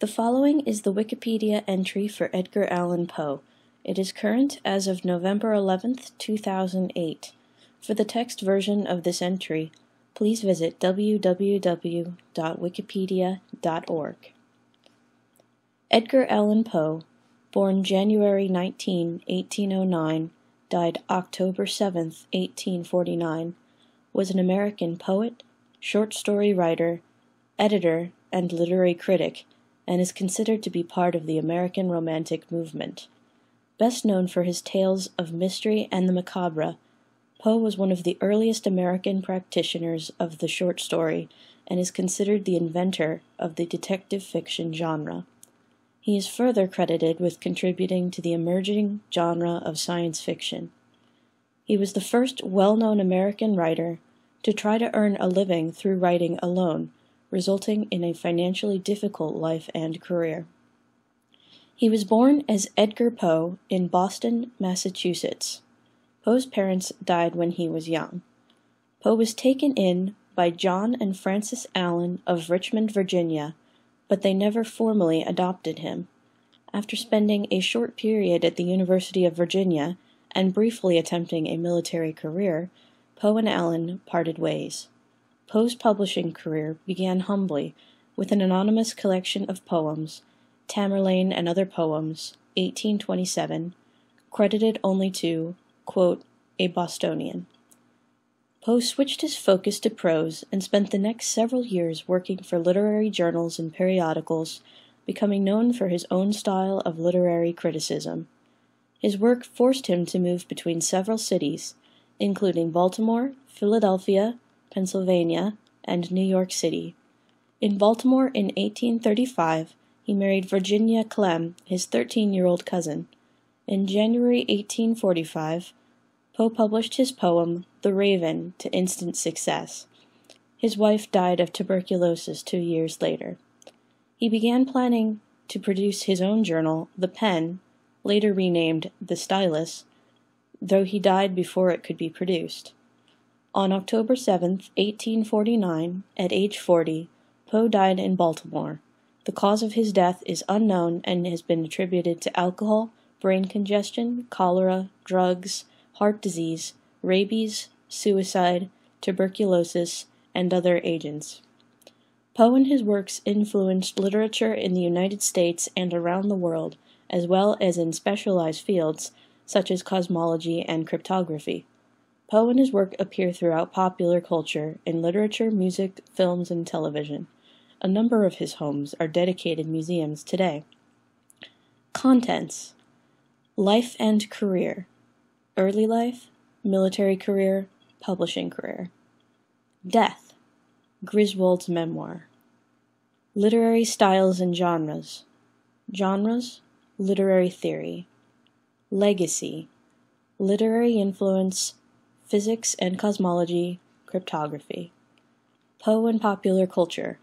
The following is the Wikipedia entry for Edgar Allan Poe. It is current as of November 11th, 2008. For the text version of this entry, please visit www.wikipedia.org. Edgar Allan Poe, born January 19, 1809, died October 7, 1849, was an American poet, short story writer, editor, and literary critic, and is considered to be part of the American Romantic movement. Best known for his tales of mystery and the macabre, Poe was one of the earliest American practitioners of the short story and is considered the inventor of the detective fiction genre. He is further credited with contributing to the emerging genre of science fiction. He was the first well-known American writer to try to earn a living through writing alone, resulting in a financially difficult life and career. He was born as Edgar Poe in Boston, Massachusetts. Poe's parents died when he was young. Poe was taken in by John and Frances Allen of Richmond, Virginia, but they never formally adopted him. After spending a short period at the University of Virginia and briefly attempting a military career, Poe and Allen parted ways. Poe's publishing career began humbly with an anonymous collection of poems, Tamerlane and Other Poems, 1827, credited only to, quote, a Bostonian. Poe switched his focus to prose and spent the next several years working for literary journals and periodicals, becoming known for his own style of literary criticism. His work forced him to move between several cities, including Baltimore, Philadelphia, Pennsylvania, and New York City. In Baltimore in 1835, he married Virginia Clem, his 13-year-old cousin. In January 1845, Poe published his poem, The Raven, to instant success. His wife died of tuberculosis 2 years later. He began planning to produce his own journal, The Pen, later renamed The Stylus, though he died before it could be produced. On October 7, 1849, at age 40, Poe died in Baltimore. The cause of his death is unknown and has been attributed to alcohol, brain congestion, cholera, drugs, heart disease, rabies, suicide, tuberculosis, and other agents. Poe and his works influenced literature in the United States and around the world, as well as in specialized fields such as cosmology and cryptography. Poe and his work appear throughout popular culture in literature, music, films, and television. A number of his homes are dedicated museums today. Contents: Life and career. Early life, military career, publishing career. Death, Griswold's memoir. Literary styles and genres. Genres, literary theory. Legacy, literary influence, physics and cosmology, cryptography. Poe and popular culture.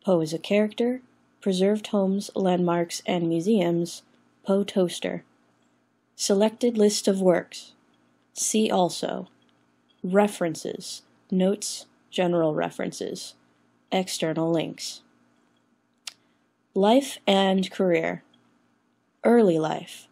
Poe is a character, preserved homes, landmarks, and museums, Poe Toaster. Selected list of works. See also. References, notes, general references. External links. Life and career. Early life.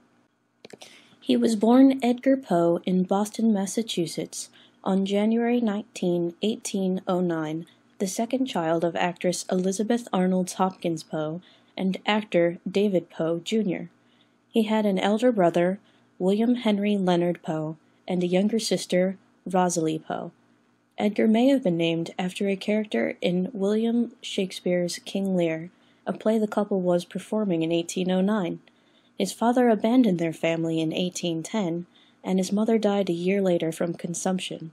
He was born Edgar Poe in Boston, Massachusetts, on January 19, 1809, the second child of actress Elizabeth Arnold Hopkins Poe and actor David Poe, Jr. He had an elder brother, William Henry Leonard Poe, and a younger sister, Rosalie Poe. Edgar may have been named after a character in William Shakespeare's King Lear, a play the couple was performing in 1809. His father abandoned their family in 1810, and his mother died a year later from consumption.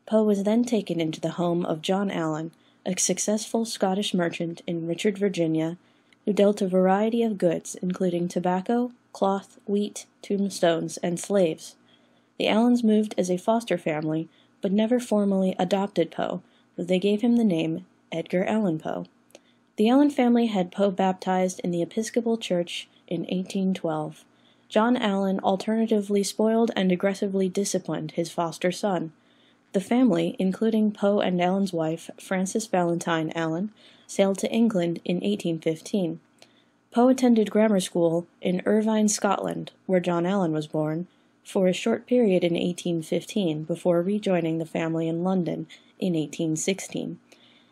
Poe was then taken into the home of John Allan, a successful Scottish merchant in Richmond, Virginia, who dealt a variety of goods, including tobacco, cloth, wheat, tombstones, and slaves. The Allans moved as a foster family, but never formally adopted Poe, though they gave him the name Edgar Allan Poe. The Allan family had Poe baptized in the Episcopal Church in 1812. John Allan alternatively spoiled and aggressively disciplined his foster son. The family, including Poe and Allan's wife, Frances Valentine Allan, sailed to England in 1815. Poe attended grammar school in Irvine, Scotland, where John Allan was born, for a short period in 1815 before rejoining the family in London in 1816.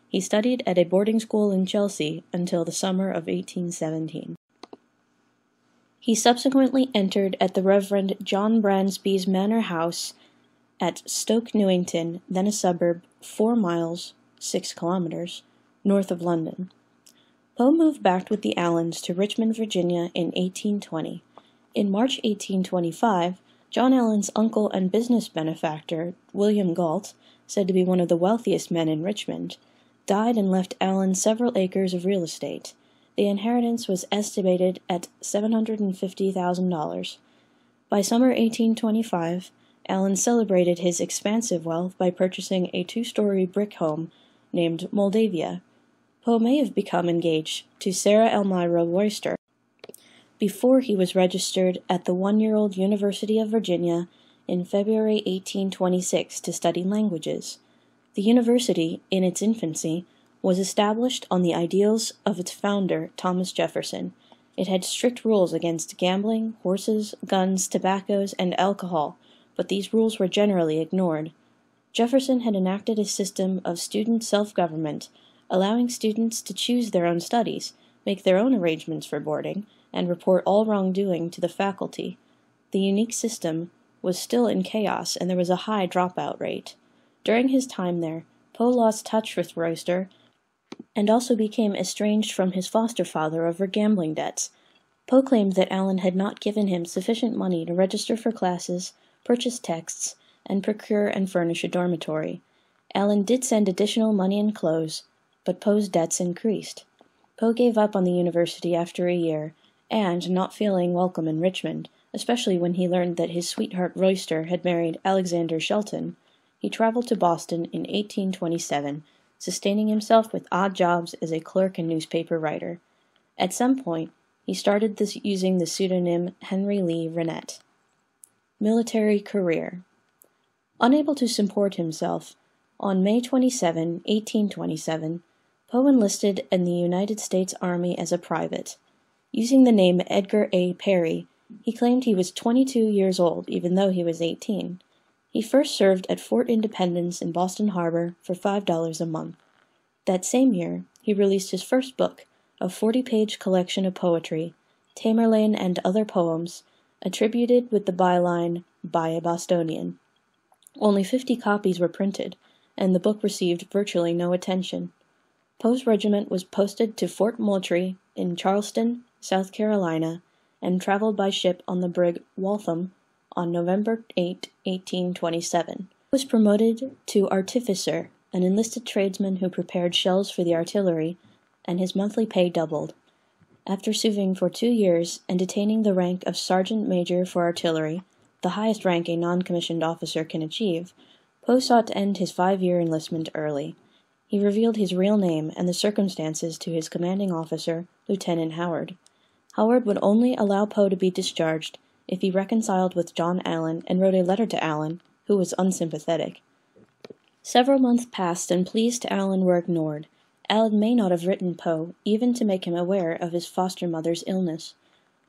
He studied at a boarding school in Chelsea until the summer of 1817. He subsequently entered at the Reverend John Bransby's manor house at Stoke Newington, then a suburb 4 miles (6 kilometers) north of London. Poe moved back with the Allans to Richmond, Virginia in 1820. In March 1825, John Allan's uncle and business benefactor, William Galt, said to be one of the wealthiest men in Richmond, died and left Allan several acres of real estate. The inheritance was estimated at $750,000. By summer 1825, Allan celebrated his expansive wealth by purchasing a 2-story brick home named Moldavia. Poe may have become engaged to Sarah Elmira Royster before he was registered at the 1-year-old University of Virginia in February 1826 to study languages. The university, in its infancy, was established on the ideals of its founder, Thomas Jefferson. It had strict rules against gambling, horses, guns, tobaccos, and alcohol, but these rules were generally ignored. Jefferson had enacted a system of student self-government, allowing students to choose their own studies, make their own arrangements for boarding, and report all wrongdoing to the faculty. The unique system was still in chaos, and there was a high dropout rate. During his time there, Poe lost touch with Royster and also became estranged from his foster father over gambling debts. Poe claimed that Allan had not given him sufficient money to register for classes, purchase texts, and procure and furnish a dormitory. Allan did send additional money and clothes, but Poe's debts increased. Poe gave up on the university after a year, and, not feeling welcome in Richmond, especially when he learned that his sweetheart Royster had married Alexander Shelton, he traveled to Boston in 1827, sustaining himself with odd jobs as a clerk and newspaper writer. At some point, he started using the pseudonym Henry Lee Rennett. Military career. Unable to support himself, on May 27, 1827, Poe enlisted in the United States Army as a private. Using the name Edgar A. Perry, he claimed he was 22 years old, even though he was 18. He first served at Fort Independence in Boston Harbor for $5 a month. That same year, he released his first book, a 40-page collection of poetry, Tamerlane and Other Poems, attributed with the byline, "By a Bostonian." Only 50 copies were printed, and the book received virtually no attention. Poe's regiment was posted to Fort Moultrie in Charleston, South Carolina, and traveled by ship on the brig Waltham on November 8, 1827. He was promoted to artificer, an enlisted tradesman who prepared shells for the artillery, and his monthly pay doubled. After serving for 2 years and attaining the rank of sergeant major for artillery, the highest rank a non-commissioned officer can achieve, Poe sought to end his 5-year enlistment early. He revealed his real name and the circumstances to his commanding officer, Lieutenant Howard. Howard would only allow Poe to be discharged if he reconciled with John Allan and wrote a letter to Allan, who was unsympathetic. Several months passed and pleas to Allan were ignored. Allan may not have written Poe, even to make him aware of his foster mother's illness.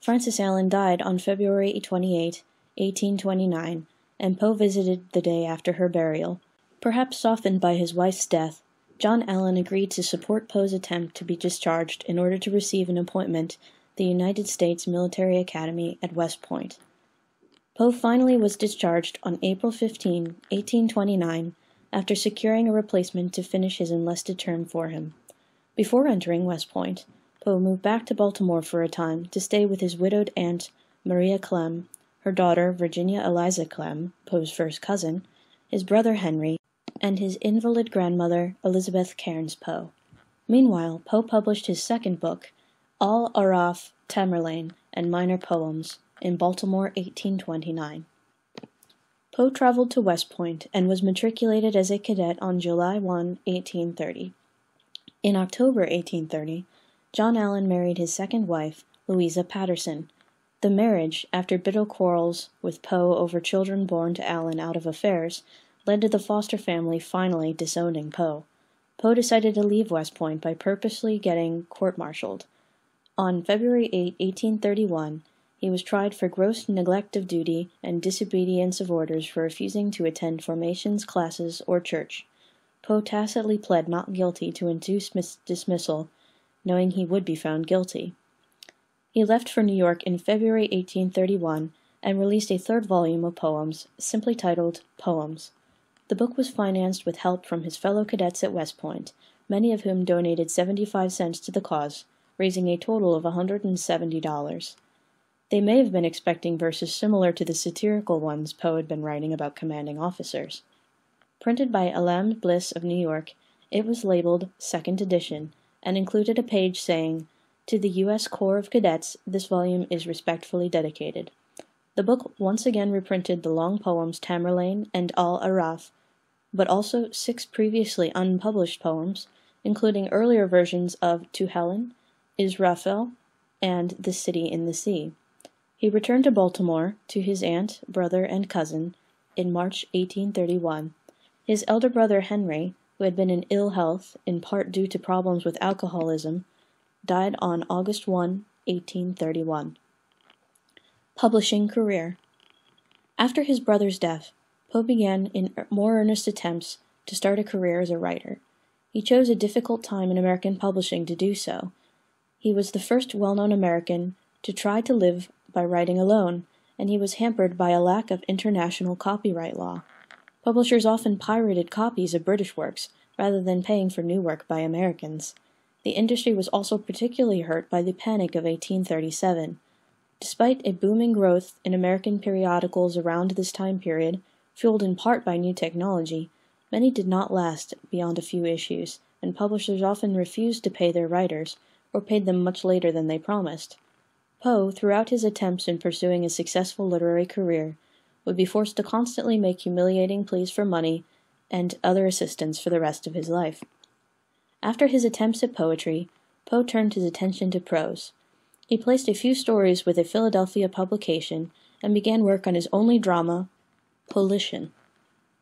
Frances Allan died on February 28, 1829, and Poe visited the day after her burial. Perhaps softened by his wife's death, John Allan agreed to support Poe's attempt to be discharged in order to receive an appointment at the United States Military Academy at West Point. Poe finally was discharged on April 15, 1829, after securing a replacement to finish his enlisted term for him. Before entering West Point, Poe moved back to Baltimore for a time to stay with his widowed aunt, Maria Clem, her daughter, Virginia Eliza Clem, Poe's first cousin, his brother Henry, and his invalid grandmother, Elizabeth Cairns Poe. Meanwhile, Poe published his second book, All Araf, Tamerlane, and Minor Poems, in Baltimore, 1829. Poe traveled to West Point and was matriculated as a cadet on July 1, 1830. In October 1830, John Allan married his second wife, Louisa Patterson. The marriage, after bitter quarrels with Poe over children born to Allan out of affairs, led to the foster family finally disowning Poe. Poe decided to leave West Point by purposely getting court-martialed. On February 8, 1831, he was tried for gross neglect of duty and disobedience of orders for refusing to attend formations, classes, or church. Poe tacitly pled not guilty to induce dismissal, knowing he would be found guilty. He left for New York in February 1831 and released a third volume of poems, simply titled Poems. The book was financed with help from his fellow cadets at West Point, many of whom donated 75 cents to the cause, raising a total of $170. They may have been expecting verses similar to the satirical ones Poe had been writing about commanding officers. Printed by Alam Bliss of New York, it was labeled Second Edition and included a page saying, "To the U.S. Corps of Cadets, this volume is respectfully dedicated." The book once again reprinted the long poems Tamerlane and Al-Araf, but also 6 previously unpublished poems, including earlier versions of To Helen, Israfel, and The City in the Sea. He returned to Baltimore, to his aunt, brother, and cousin, in March 1831. His elder brother Henry, who had been in ill health, in part due to problems with alcoholism, died on August 1, 1831. Publishing career. After his brother's death, Poe began in more earnest attempts to start a career as a writer. He chose a difficult time in American publishing to do so. He was the first well-known American to try to live by writing alone, and he was hampered by a lack of international copyright law. Publishers often pirated copies of British works, rather than paying for new work by Americans. The industry was also particularly hurt by the Panic of 1837. Despite a booming growth in American periodicals around this time period, fueled in part by new technology, many did not last beyond a few issues, and publishers often refused to pay their writers, or paid them much later than they promised. Poe, throughout his attempts in pursuing a successful literary career, would be forced to constantly make humiliating pleas for money and other assistance for the rest of his life. After his attempts at poetry, Poe turned his attention to prose. He placed a few stories with a Philadelphia publication and began work on his only drama, Polition.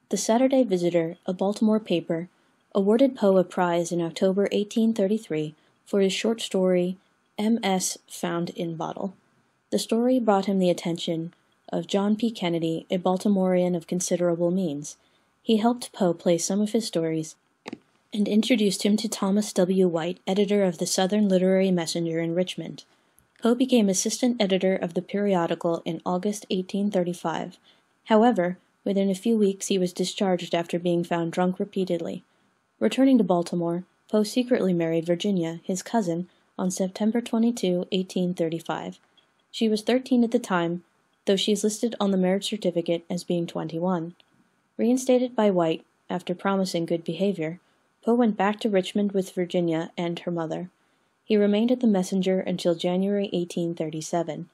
The Saturday Visitor, a Baltimore paper, awarded Poe a prize in October 1833 for his short story, M.S. Found in Bottle. The story brought him the attention of John P. Kennedy, a Baltimorean of considerable means. He helped Poe place some of his stories and introduced him to Thomas W. White, editor of the Southern Literary Messenger in Richmond. Poe became assistant editor of the periodical in August 1835. However, within a few weeks he was discharged after being found drunk repeatedly. Returning to Baltimore, Poe secretly married Virginia, his cousin, on September 22, 1835. She was 13 at the time, though she is listed on the marriage certificate as being 21. Reinstated by White, after promising good behavior, Poe went back to Richmond with Virginia and her mother. He remained at the Messenger until January 1837.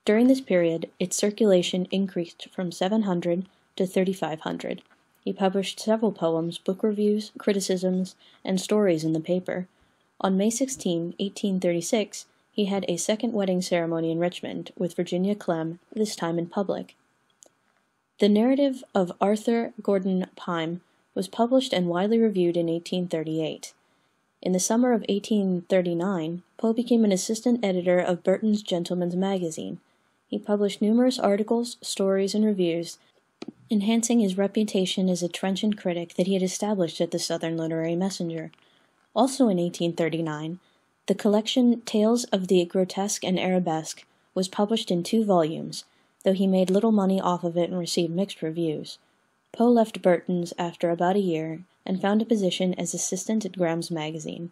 During this period, its circulation increased from 700 to 3,500. He published several poems, book reviews, criticisms, and stories in the paper. On May 16, 1836, he had a second wedding ceremony in Richmond with Virginia Clem, this time in public. The narrative of Arthur Gordon Pym was published and widely reviewed in 1838. In the summer of 1839, Poe became an assistant editor of Burton's Gentleman's Magazine. He published numerous articles, stories, and reviews, enhancing his reputation as a trenchant critic that he had established at the Southern Literary Messenger. Also in 1839, the collection Tales of the Grotesque and Arabesque was published in 2 volumes, though he made little money off of it and received mixed reviews. Poe left Burton's after about a year and found a position as assistant at Graham's Magazine.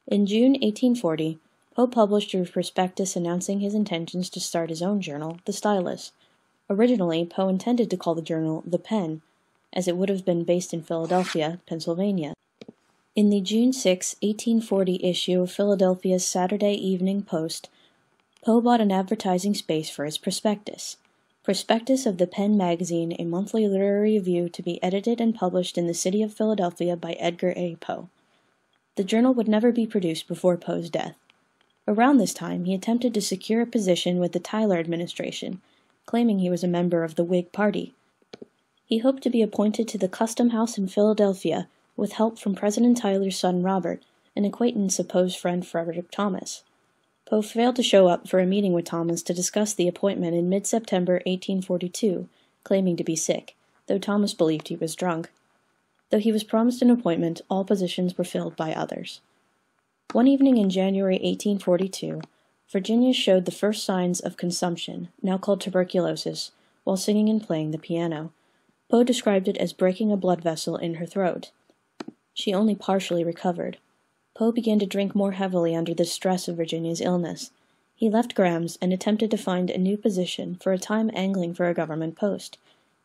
In June 1840, Poe published a prospectus announcing his intentions to start his own journal, The Stylus. Originally, Poe intended to call the journal The Pen, as it would have been based in Philadelphia, Pennsylvania. In the June 6, 1840 issue of Philadelphia's Saturday Evening Post, Poe bought an advertising space for his prospectus. Prospectus of the Pen magazine, a monthly literary review to be edited and published in the city of Philadelphia by Edgar A. Poe. The journal would never be produced before Poe's death. Around this time, he attempted to secure a position with the Tyler administration, claiming he was a member of the Whig Party. He hoped to be appointed to the Custom House in Philadelphia with help from President Tyler's son Robert, an acquaintance of Poe's friend Frederick Thomas. Poe failed to show up for a meeting with Thomas to discuss the appointment in mid-September 1842, claiming to be sick, though Thomas believed he was drunk. Though he was promised an appointment, all positions were filled by others. One evening in January 1842, Virginia showed the first signs of consumption, now called tuberculosis, while singing and playing the piano. Poe described it as breaking a blood vessel in her throat. She only partially recovered. Poe began to drink more heavily under the stress of Virginia's illness. He left Graham's and attempted to find a new position, for a time angling for a government post.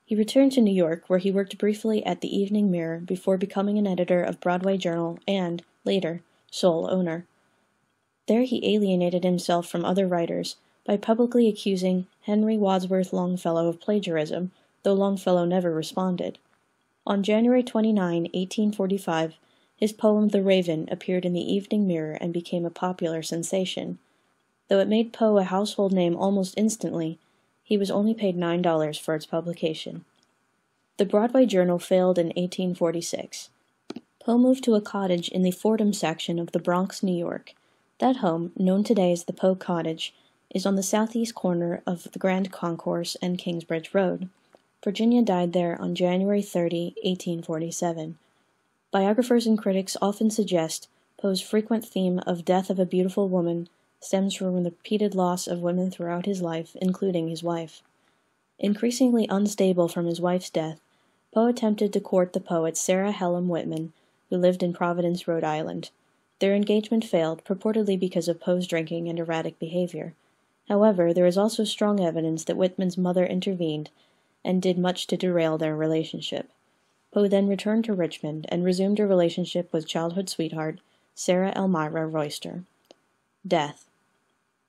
He returned to New York, where he worked briefly at the Evening Mirror before becoming an editor of Broadway Journal and, later, sole owner. There he alienated himself from other writers by publicly accusing Henry Wadsworth Longfellow of plagiarism, though Longfellow never responded. On January 29, 1845, his poem The Raven appeared in the Evening Mirror and became a popular sensation. Though it made Poe a household name almost instantly, he was only paid $9 for its publication. The Broadway Journal failed in 1846. Poe moved to a cottage in the Fordham section of the Bronx, New York. That home, known today as the Poe Cottage, is on the southeast corner of the Grand Concourse and Kingsbridge Road. Virginia died there on January 30, 1847. Biographers and critics often suggest Poe's frequent theme of death of a beautiful woman stems from the repeated loss of women throughout his life, including his wife. Increasingly unstable from his wife's death, Poe attempted to court the poet Sarah Hellam Whitman, who lived in Providence, Rhode Island. Their engagement failed, purportedly because of Poe's drinking and erratic behavior. However, there is also strong evidence that Whitman's mother intervened and did much to derail their relationship. Poe then returned to Richmond and resumed a relationship with childhood sweetheart Sarah Elmira Royster. Death.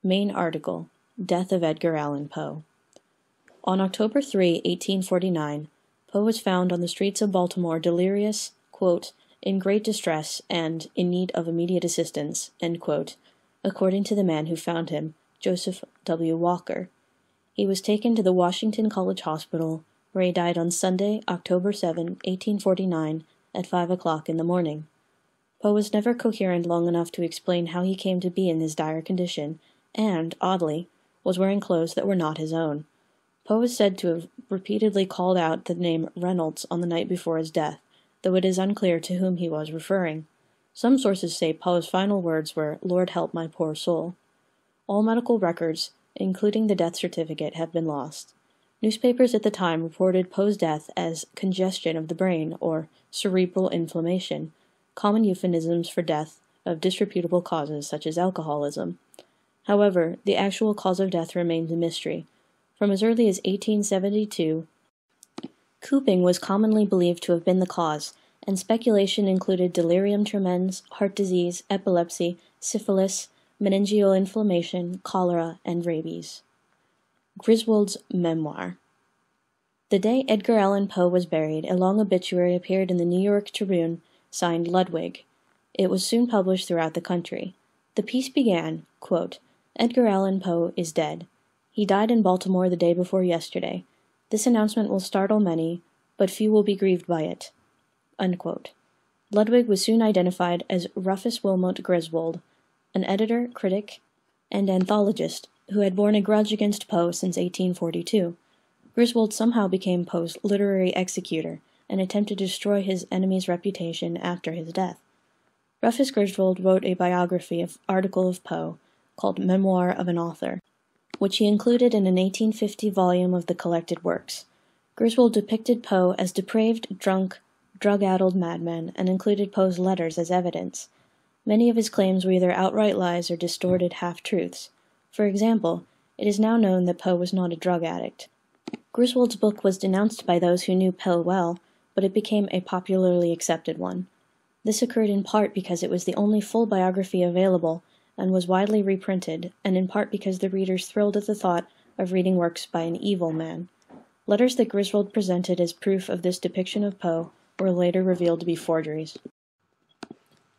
Main article: Death of Edgar Allan Poe. On October 3, 1849, Poe was found on the streets of Baltimore delirious, quote, in great distress and in need of immediate assistance, end quote, according to the man who found him, Joseph W. Walker. He was taken to the Washington College Hospital, where he died on Sunday, October 7, 1849, at 5 o'clock in the morning. Poe was never coherent long enough to explain how he came to be in this dire condition, and, oddly, was wearing clothes that were not his own. Poe is said to have repeatedly called out the name Reynolds on the night before his death, though it is unclear to whom he was referring. Some sources say Poe's final words were, "Lord help my poor soul." All medical records, including the death certificate, have been lost. Newspapers at the time reported Poe's death as congestion of the brain or cerebral inflammation, common euphemisms for death of disreputable causes such as alcoholism. However, the actual cause of death remains a mystery. From as early as 1872, cooping was commonly believed to have been the cause, and speculation included delirium tremens, heart disease, epilepsy, syphilis, meningeal inflammation, cholera, and rabies. Griswold's Memoir. The day Edgar Allan Poe was buried, a long obituary appeared in the New York Tribune, signed Ludwig. It was soon published throughout the country. The piece began, quote, "Edgar Allan Poe is dead. He died in Baltimore the day before yesterday. This announcement will startle many, but few will be grieved by it." Unquote. Ludwig was soon identified as Rufus Wilmot Griswold, an editor, critic, and anthologist who had borne a grudge against Poe since 1842. Griswold somehow became Poe's literary executor and attempted to destroy his enemy's reputation after his death. Rufus Griswold wrote a biography article of Poe called Memoir of an Author, which he included in an 1850 volume of the collected works. Griswold depicted Poe as depraved, drunk, drug-addled madman and included Poe's letters as evidence. Many of his claims were either outright lies or distorted half-truths. For example, it is now known that Poe was not a drug addict. Griswold's book was denounced by those who knew Poe well, but it became a popularly accepted one. This occurred in part because it was the only full biography available and was widely reprinted, and in part because the readers thrilled at the thought of reading works by an evil man. Letters that Griswold presented as proof of this depiction of Poe were later revealed to be forgeries.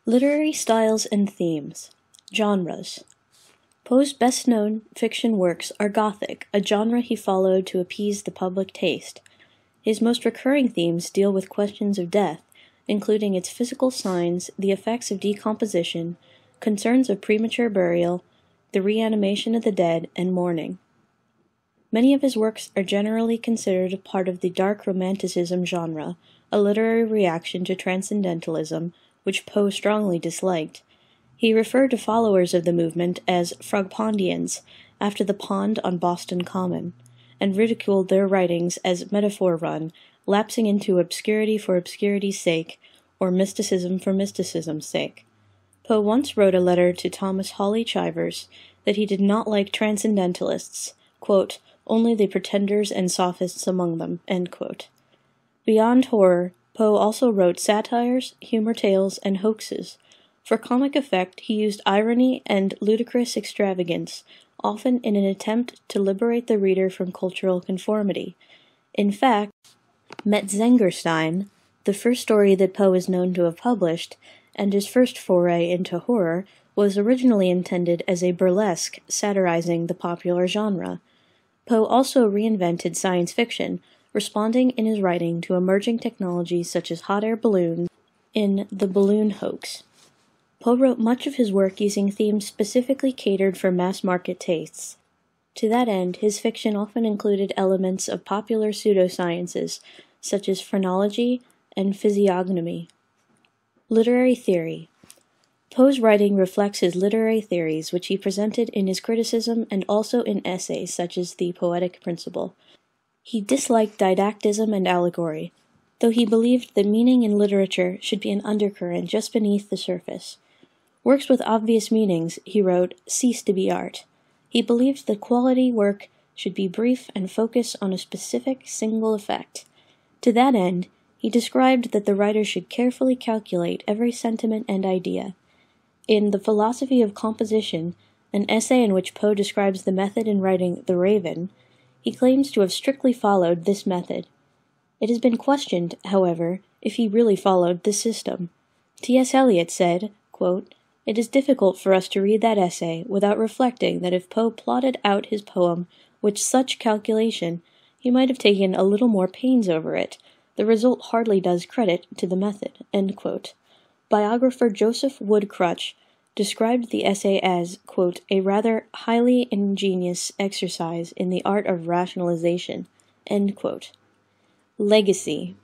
Literary styles and themes. Genres. Poe's best-known fiction works are Gothic, a genre he followed to appease the public taste. His most recurring themes deal with questions of death, including its physical signs, the effects of decomposition, concerns of premature burial, the reanimation of the dead, and mourning. Many of his works are generally considered part of the dark romanticism genre, a literary reaction to transcendentalism, which Poe strongly disliked. He referred to followers of the movement as Frogpondians, after the pond on Boston Common, and ridiculed their writings as metaphor-run, lapsing into obscurity for obscurity's sake, or mysticism for mysticism's sake. Poe once wrote a letter to Thomas Hawley Chivers that he did not like transcendentalists, quote, only the pretenders and sophists among them, end quote. Beyond horror, Poe also wrote satires, humor tales, and hoaxes. For comic effect, he used irony and ludicrous extravagance, often in an attempt to liberate the reader from cultural conformity. In fact, Metzengerstein, the first story that Poe is known to have published, and his first foray into horror, was originally intended as a burlesque satirizing the popular genre. Poe also reinvented science fiction, responding in his writing to emerging technologies such as hot air balloons in The Balloon Hoax. Poe wrote much of his work using themes specifically catered for mass-market tastes. To that end, his fiction often included elements of popular pseudosciences, such as phrenology and physiognomy. Literary theory. Poe's writing reflects his literary theories, which he presented in his criticism and also in essays such as The Poetic Principle. He disliked didactism and allegory, though he believed that meaning in literature should be an undercurrent just beneath the surface. Works with obvious meanings, he wrote, cease to be art. He believed that quality work should be brief and focus on a specific single effect. To that end, he described that the writer should carefully calculate every sentiment and idea. In The Philosophy of Composition, an essay in which Poe describes the method in writing The Raven, he claims to have strictly followed this method. It has been questioned, however, if he really followed this system. T.S. Eliot said, quote, it is difficult for us to read that essay without reflecting that if Poe plotted out his poem with such calculation, he might have taken a little more pains over it. The result hardly does credit to the method, end quote. Biographer Joseph Wood Crutch described the essay as, quote, a rather highly ingenious exercise in the art of rationalization, end quote. Legacy.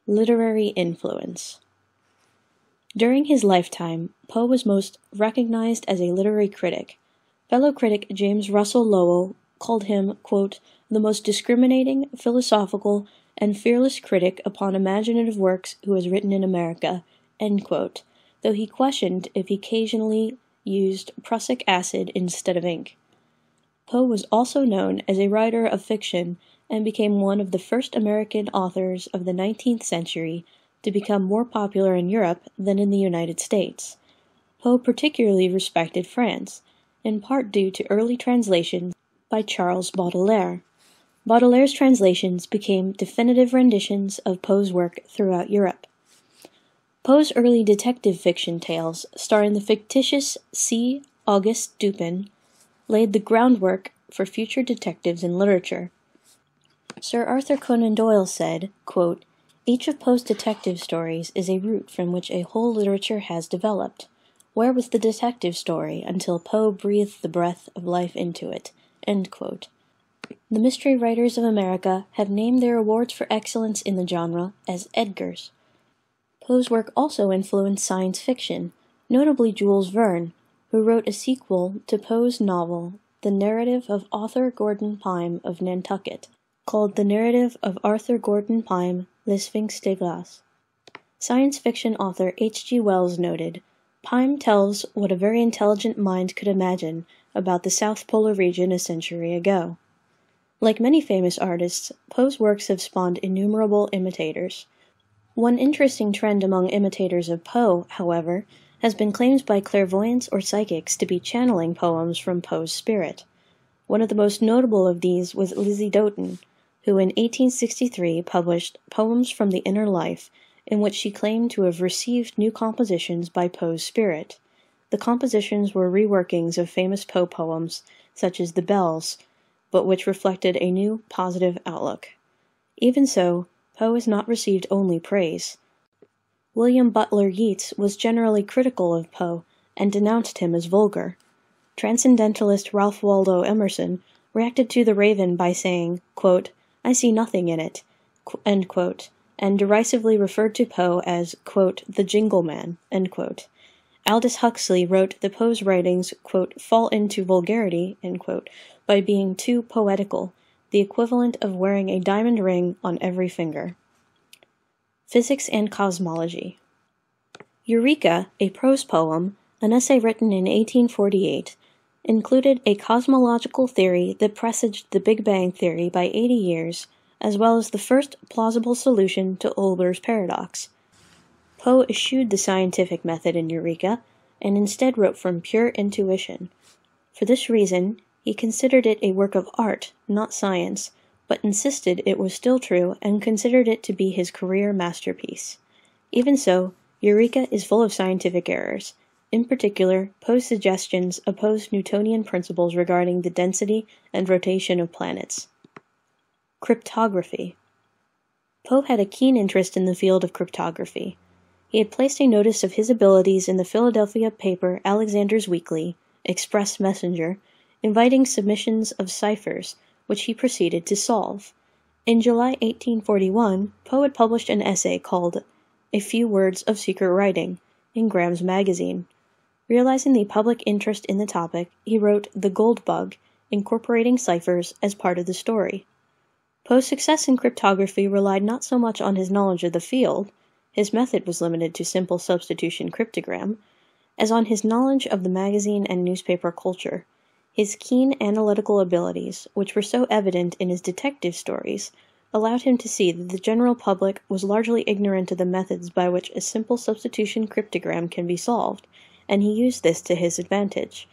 Literary influence. During his lifetime, Poe was most recognized as a literary critic. Fellow critic James Russell Lowell called him, quote, the most discriminating, philosophical, and fearless critic upon imaginative works who has written in America, end quote, though he questioned if he occasionally used prussic acid instead of ink. Poe was also known as a writer of fiction and became one of the first American authors of the 19th century to become more popular in Europe than in the United States. Poe particularly respected France, in part due to early translations by Charles Baudelaire. Baudelaire's translations became definitive renditions of Poe's work throughout Europe. Poe's early detective fiction tales, starring the fictitious C. Auguste Dupin, laid the groundwork for future detectives in literature. Sir Arthur Conan Doyle said, quote, each of Poe's detective stories is a root from which a whole literature has developed. Where was the detective story until Poe breathed the breath of life into it? End quote. The mystery writers of America have named their awards for excellence in the genre as Edgars. Poe's work also influenced science fiction, notably Jules Verne, who wrote a sequel to Poe's novel, The Narrative of Arthur Gordon Pym of Nantucket, called The Narrative of Arthur Gordon Pym, Le Sphinx de Glace. Science fiction author H.G. Wells noted, Pym tells what a very intelligent mind could imagine about the South Polar region a century ago. Like many famous artists, Poe's works have spawned innumerable imitators. One interesting trend among imitators of Poe, however, has been claims by clairvoyants or psychics to be channeling poems from Poe's spirit. One of the most notable of these was Lizzie Doughton, who in 1863 published Poems from the Inner Life, in which she claimed to have received new compositions by Poe's spirit. The compositions were reworkings of famous Poe poems, such as The Bells, but which reflected a new, positive outlook. Even so, Poe has not received only praise. William Butler Yeats was generally critical of Poe and denounced him as vulgar. Transcendentalist Ralph Waldo Emerson reacted to The Raven by saying, quote, "I see nothing in it," end quote, and derisively referred to Poe as, quote, "the Jingle Man," end quote. Aldous Huxley wrote that Poe's writings, quote, "fall into vulgarity," end quote, by being too poetical, the equivalent of wearing a diamond ring on every finger. Physics and Cosmology. Eureka, a prose poem, an essay written in 1848, included a cosmological theory that presaged the Big Bang Theory by 80 years, as well as the first plausible solution to Olber's paradox. Poe eschewed the scientific method in Eureka, and instead wrote from pure intuition. For this reason, he considered it a work of art, not science, but insisted it was still true and considered it to be his career masterpiece. Even so, Eureka is full of scientific errors. In particular, Poe's suggestions opposed Newtonian principles regarding the density and rotation of planets. Cryptography. Poe had a keen interest in the field of cryptography. He had placed a notice of his abilities in the Philadelphia paper Alexander's Weekly, Express Messenger, inviting submissions of ciphers, which he proceeded to solve. In July 1841, Poe had published an essay called A Few Words of Secret Writing in Graham's Magazine. Realizing the public interest in the topic, he wrote The Gold Bug, incorporating ciphers as part of the story. Poe's success in cryptography relied not so much on his knowledge of the field, his method was limited to simple substitution cryptogram, as on his knowledge of the magazine and newspaper culture. His keen analytical abilities, which were so evident in his detective stories, allowed him to see that the general public was largely ignorant of the methods by which a simple substitution cryptogram can be solved, and he used this to his advantage.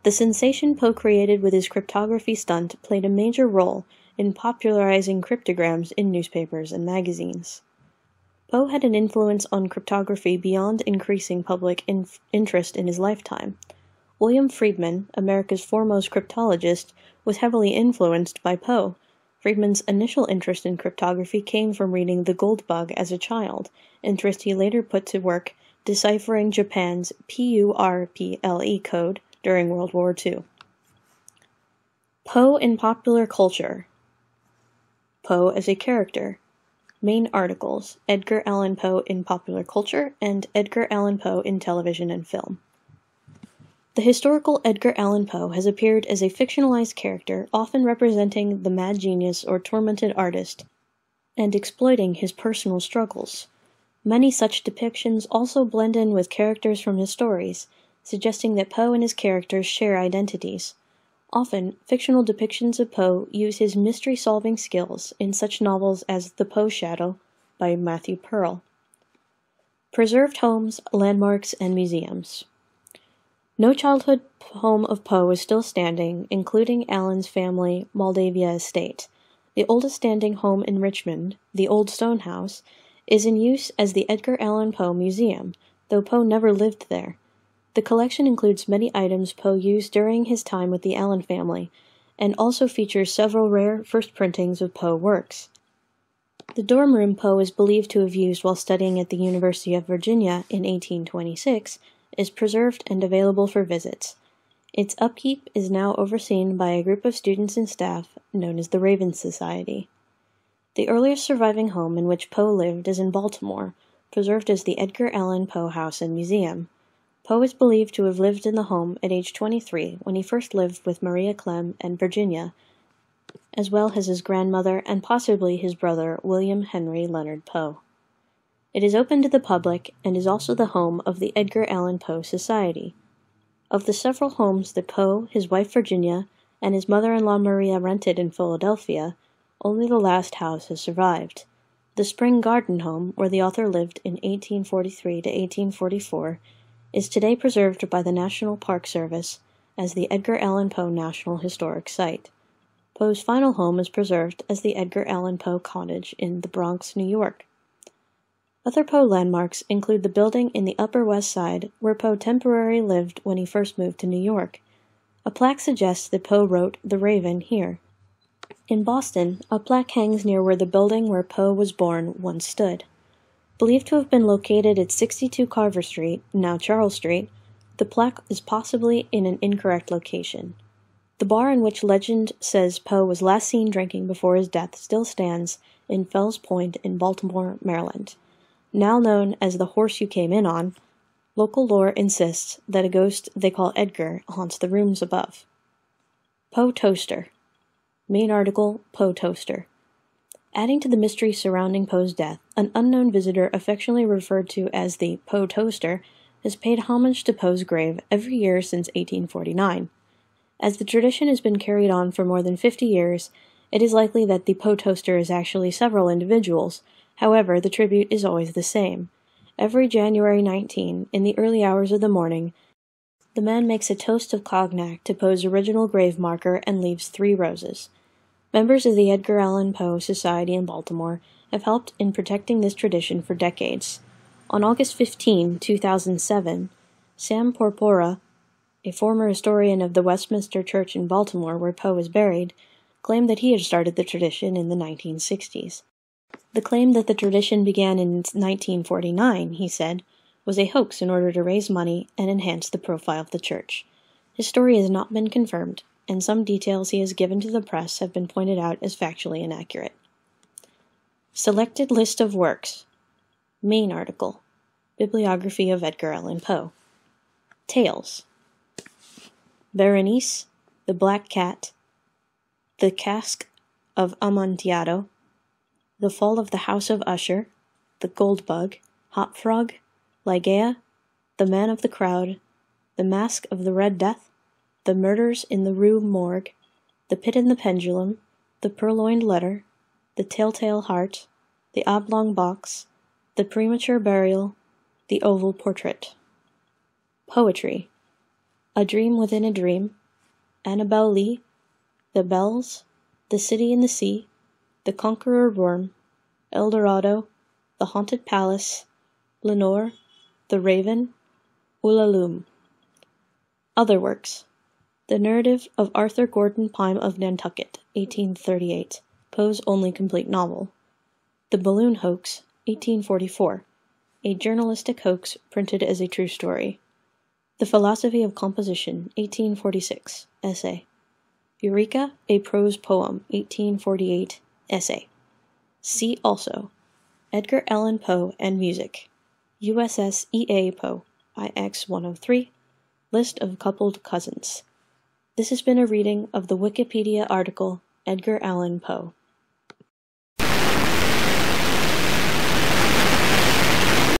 The sensation Poe created with his cryptography stunt played a major role in popularizing cryptograms in newspapers and magazines. Poe had an influence on cryptography beyond increasing public interest in his lifetime. William Friedman, America's foremost cryptologist, was heavily influenced by Poe. Friedman's initial interest in cryptography came from reading The Gold Bug as a child, interest he later put to work deciphering Japan's PURPLE code during World War II. Poe in popular culture. Poe as a character. Main articles: Edgar Allan Poe in popular culture and Edgar Allan Poe in television and film. The historical Edgar Allan Poe has appeared as a fictionalized character, often representing the mad genius or tormented artist, and exploiting his personal struggles. Many such depictions also blend in with characters from his stories, suggesting that Poe and his characters share identities. Often, fictional depictions of Poe use his mystery-solving skills in such novels as The Poe Shadow by Matthew Pearl. Preserved homes, landmarks, and museums. No childhood home of Poe is still standing, including Allan's family Moldavia estate. The oldest standing home in Richmond, the Old Stone House, is in use as the Edgar Allan Poe Museum, though Poe never lived there. The collection includes many items Poe used during his time with the Allan family, and also features several rare first printings of Poe works. The dorm room Poe is believed to have used while studying at the University of Virginia in 1826 is preserved and available for visits. Its upkeep is now overseen by a group of students and staff known as the Raven Society. The earliest surviving home in which Poe lived is in Baltimore, preserved as the Edgar Allan Poe House and Museum. Poe is believed to have lived in the home at age 23 when he first lived with Maria Clem and Virginia, as well as his grandmother and possibly his brother William Henry Leonard Poe. It is open to the public and is also the home of the Edgar Allan Poe Society. Of the several homes that Poe, his wife Virginia, and his mother-in-law Maria rented in Philadelphia, only the last house has survived. The Spring Garden home, where the author lived in 1843 to 1844, is today preserved by the National Park Service as the Edgar Allan Poe National Historic Site. Poe's final home is preserved as the Edgar Allan Poe Cottage in the Bronx, New York. Other Poe landmarks include the building in the Upper West Side where Poe temporarily lived when he first moved to New York. A plaque suggests that Poe wrote The Raven here. In Boston, a plaque hangs near where the building where Poe was born once stood. Believed to have been located at 62 Carver Street, now Charles Street, The plaque is possibly in an incorrect location. The bar in which legend says Poe was last seen drinking before his death still stands in Fells Point in Baltimore, Maryland. Now known as the Horse You Came In On, local lore insists that a ghost they call Edgar haunts the rooms above. Poe Toaster. Main article, Poe Toaster. Adding to the mystery surrounding Poe's death, an unknown visitor affectionately referred to as the Poe Toaster has paid homage to Poe's grave every year since 1849. As the tradition has been carried on for more than 50 years, it is likely that the Poe Toaster is actually several individuals. However, the tribute is always the same. Every January 19, in the early hours of the morning, the man makes a toast of cognac to Poe's original grave marker and leaves 3 roses. Members of the Edgar Allan Poe Society in Baltimore have helped in protecting this tradition for decades. On August 15, 2007, Sam Porpora, a former historian of the Westminster Church in Baltimore where Poe is buried, claimed that he had started the tradition in the 1960s. The claim that the tradition began in 1949, he said, was a hoax in order to raise money and enhance the profile of the church. His story has not been confirmed, and some details he has given to the press have been pointed out as factually inaccurate. Selected list of works. Main article. Bibliography of Edgar Allan Poe. Tales. Berenice, The Black Cat, The Cask of Amontillado, The Fall of the House of Usher, The Gold Bug, Hop Frog, Ligeia, The Man of the Crowd, The Mask of the Red Death, The Murders in the Rue Morgue, The Pit and the Pendulum, The Purloined Letter, The Telltale Heart, The Oblong Box, The Premature Burial, The Oval Portrait. Poetry. A Dream Within a Dream, Annabel Lee, The Bells, The City in the Sea, The Conqueror Worm, El Dorado, The Haunted Palace, Lenore, The Raven, Ulalume. Other works. The Narrative of Arthur Gordon Pym of Nantucket, 1838, Poe's only complete novel. The Balloon Hoax, 1844, a journalistic hoax printed as a true story. The Philosophy of Composition, 1846, essay. Eureka, a prose poem, 1848, essay. See also, Edgar Allan Poe and Music, USS E.A. Poe, IX-103, List of Coupled Cousins. This has been a reading of the Wikipedia article, Edgar Allan Poe.